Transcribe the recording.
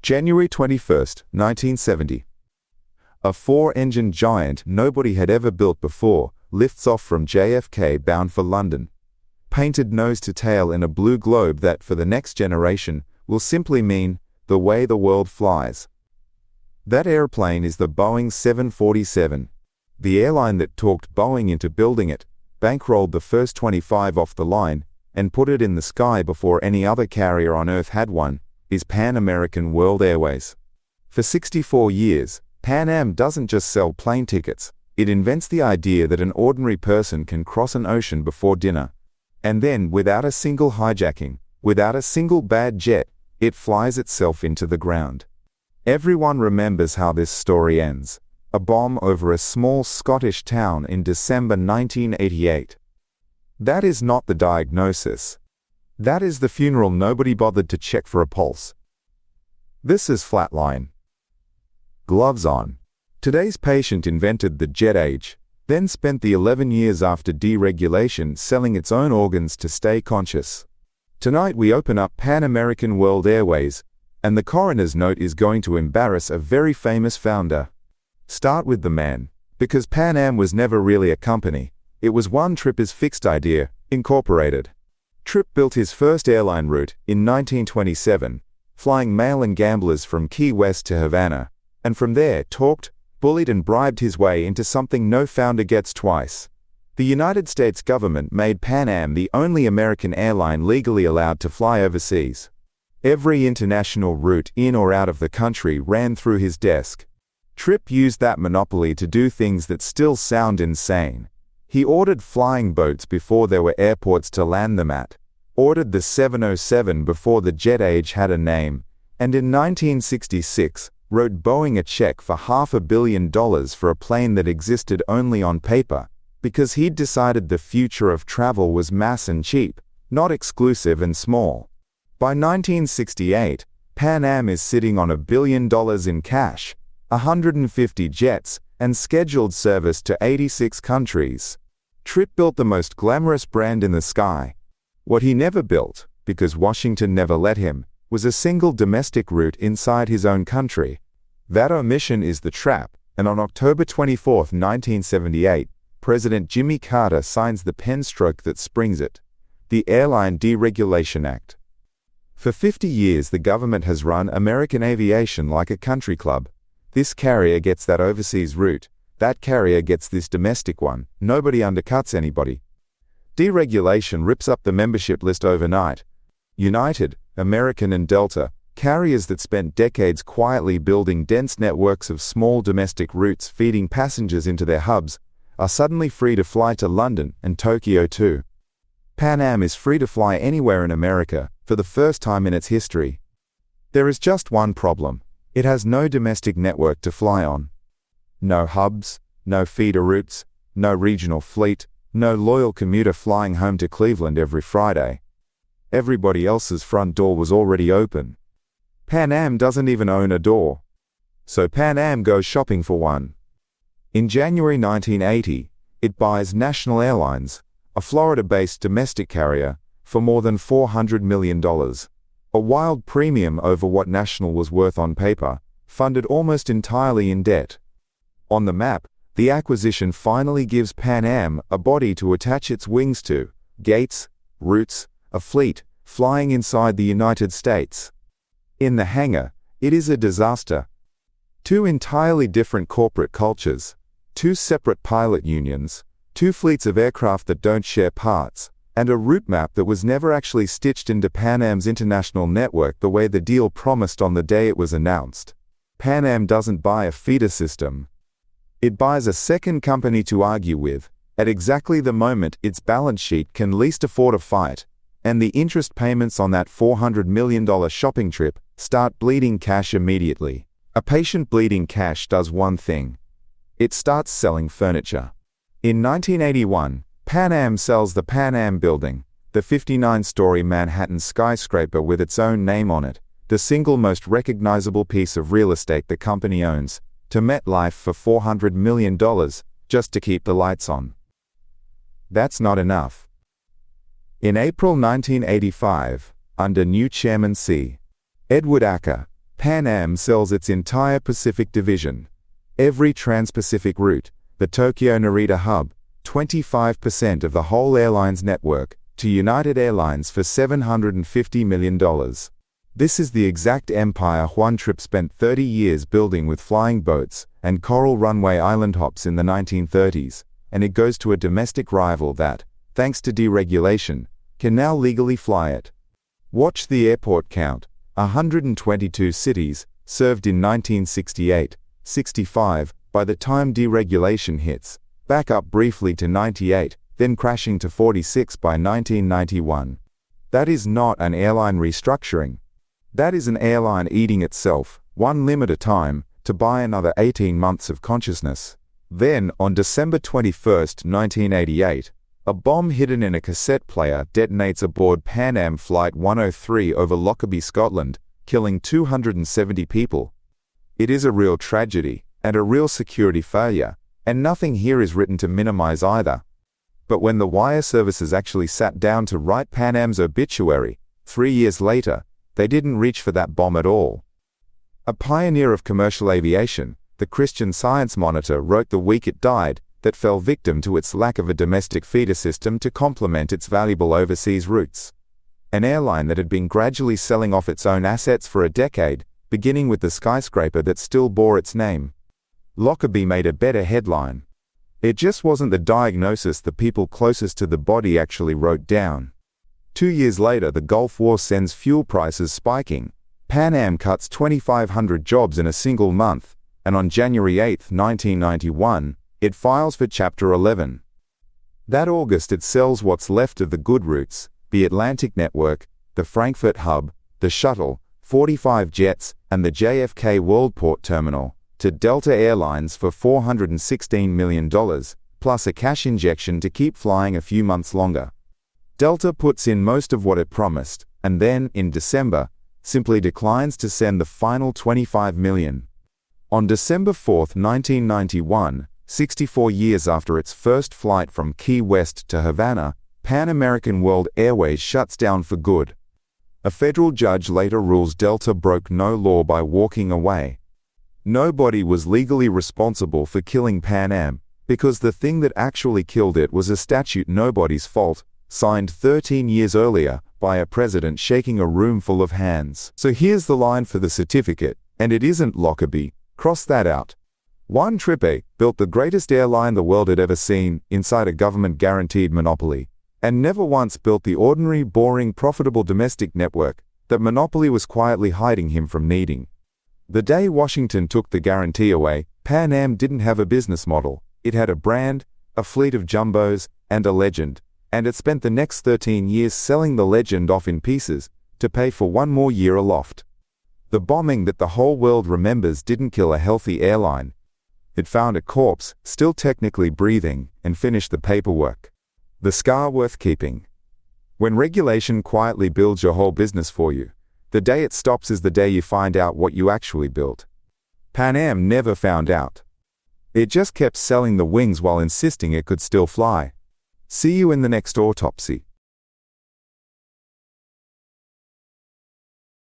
January 21st, 1970. A four-engine giant nobody had ever built before lifts off from JFK bound for London. Painted nose to tail in a blue globe that, for the next generation, will simply mean the way the world flies. That airplane is the Boeing 747. The airline that talked Boeing into building it, bankrolled the first 25 off the line, and put it in the sky before any other carrier on Earth had one, is American Airways. For 64 years, Pan Am doesn't just sell plane tickets, it invents the idea that an ordinary person can cross an ocean before dinner. And then, without a single hijacking, without a single bad jet, it flies itself into the ground. Everyone remembers how this story ends. A bomb over a small Scottish town in December 1988. That is not the diagnosis. That is the funeral nobody bothered to check for a pulse. This is flatline. Gloves on. Today's patient invented the jet age, then spent the 11 years after deregulation selling its own organs to stay conscious. Tonight we open up American Airways, and the coroner's note is going to embarrass a very famous founder. Start with the man, because Pan Am was never really a company. It was one Trip's fixed idea, incorporated. Trip built his first airline route in 1927, flying mail and gamblers from Key West to Havana, and from there talked, bullied and bribed his way into something no founder gets twice. The United States government made Pan Am the only American airline legally allowed to fly overseas. Every international route in or out of the country ran through his desk. Trip used that monopoly to do things that still sound insane. He ordered flying boats before there were airports to land them at, ordered the 707 before the jet age had a name, and in 1966, wrote Boeing a check for $500 million for a plane that existed only on paper, because he'd decided the future of travel was mass and cheap, not exclusive and small. By 1968, Pan Am is sitting on $1 billion in cash, 150 jets, and scheduled service to 86 countries. Trip built the most glamorous brand in the sky. What he never built, because Washington never let him, was a single domestic route inside his own country. That omission is the trap, and on October 24, 1978, President Jimmy Carter signs the pen stroke that springs it, the Airline Deregulation Act. For 50 years the government has run American aviation like a country club. This carrier gets that overseas route, that carrier gets this domestic one, nobody undercuts anybody. Deregulation rips up the membership list overnight. United, American and Delta, carriers that spent decades quietly building dense networks of small domestic routes feeding passengers into their hubs, are suddenly free to fly to London and Tokyo too. Pan Am is free to fly anywhere in America, for the first time in its history. There is just one problem. It has no domestic network to fly on. No hubs, no feeder routes, no regional fleet, no loyal commuter flying home to Cleveland every Friday. Everybody else's front door was already open. Pan Am doesn't even own a door. So Pan Am goes shopping for one. In January 1980, it buys National Airlines, a Florida-based domestic carrier, for more than $400 million. A wild premium over what National was worth on paper, funded almost entirely in debt. On the map, the acquisition finally gives Pan Am a body to attach its wings to, gates, routes, a fleet, flying inside the United States. In the hangar, it is a disaster. Two entirely different corporate cultures, two separate pilot unions, two fleets of aircraft that don't share parts, and a route map that was never actually stitched into Pan Am's international network the way the deal promised on the day it was announced. Pan Am doesn't buy a feeder system. It buys a second company to argue with, at exactly the moment its balance sheet can least afford a fight, and the interest payments on that $400 million shopping trip start bleeding cash immediately. A patient bleeding cash does one thing. It starts selling furniture. In 1981, Pan Am sells the Pan Am Building, the 59-story Manhattan skyscraper with its own name on it, the single most recognizable piece of real estate the company owns, to MetLife for $400 million, just to keep the lights on. That's not enough. In April 1985, under new Chairman C. Edward Acker, Pan Am sells its entire Pacific division. Every trans-Pacific route, the Tokyo-Narita hub, 25% of the whole airline's network, to United Airlines for $750 million. This is the exact empire Juan Trippe spent 30 years building with flying boats and coral runway island hops in the 1930s, and it goes to a domestic rival that, thanks to deregulation, can now legally fly it. Watch the airport count: 122 cities, served in 1968, 65, by the time deregulation hits, back up briefly to 98, then crashing to 46 by 1991. That is not an airline restructuring. That is an airline eating itself, one limb at a time, to buy another 18 months of consciousness. Then, on December 21, 1988, a bomb hidden in a cassette player detonates aboard Pan Am Flight 103 over Lockerbie, Scotland, killing 270 people. It is a real tragedy, and a real security failure, and nothing here is written to minimize either. But when the wire services actually sat down to write Pan Am's obituary, 3 years later, they didn't reach for that bomb at all. A pioneer of commercial aviation, the Christian Science Monitor wrote the week it died that fell victim to its lack of a domestic feeder system to complement its valuable overseas routes. An airline that had been gradually selling off its own assets for a decade, beginning with the skyscraper that still bore its name. Lockerbie made a better headline. It just wasn't the diagnosis the people closest to the body actually wrote down. 2 years later, the Gulf War sends fuel prices spiking. Pan Am cuts 2,500 jobs in a single month, and on January 8, 1991, it files for Chapter 11. That August it sells what's left of the good routes, the Atlantic network, the Frankfurt hub, the shuttle, 45 jets, and the JFK Worldport terminal, to Delta Airlines for $416 million, plus a cash injection to keep flying a few months longer. Delta puts in most of what it promised, and then, in December, simply declines to send the final $25 million. On December 4, 1991, 64 years after its first flight from Key West to Havana, Pan American World Airways shuts down for good. A federal judge later rules Delta broke no law by walking away. Nobody was legally responsible for killing Pan Am, because the thing that actually killed it was a statute nobody's fault, signed 13 years earlier by a president shaking a room full of hands. So here's the line for the certificate, and it isn't Lockerbie. Cross that out. Juan Trippe built the greatest airline the world had ever seen inside a government-guaranteed monopoly, and never once built the ordinary, boring, profitable domestic network that monopoly was quietly hiding him from needing. The day Washington took the guarantee away, Pan Am didn't have a business model. It had a brand, a fleet of jumbos, and a legend, and it spent the next 13 years selling the legend off in pieces to pay for one more year aloft. The bombing that the whole world remembers didn't kill a healthy airline. It found a corpse, still technically breathing, and finished the paperwork. The scar worth keeping. When regulation quietly builds your whole business for you, the day it stops is the day you find out what you actually built. Pan Am never found out. It just kept selling the wings while insisting it could still fly. See you in the next autopsy.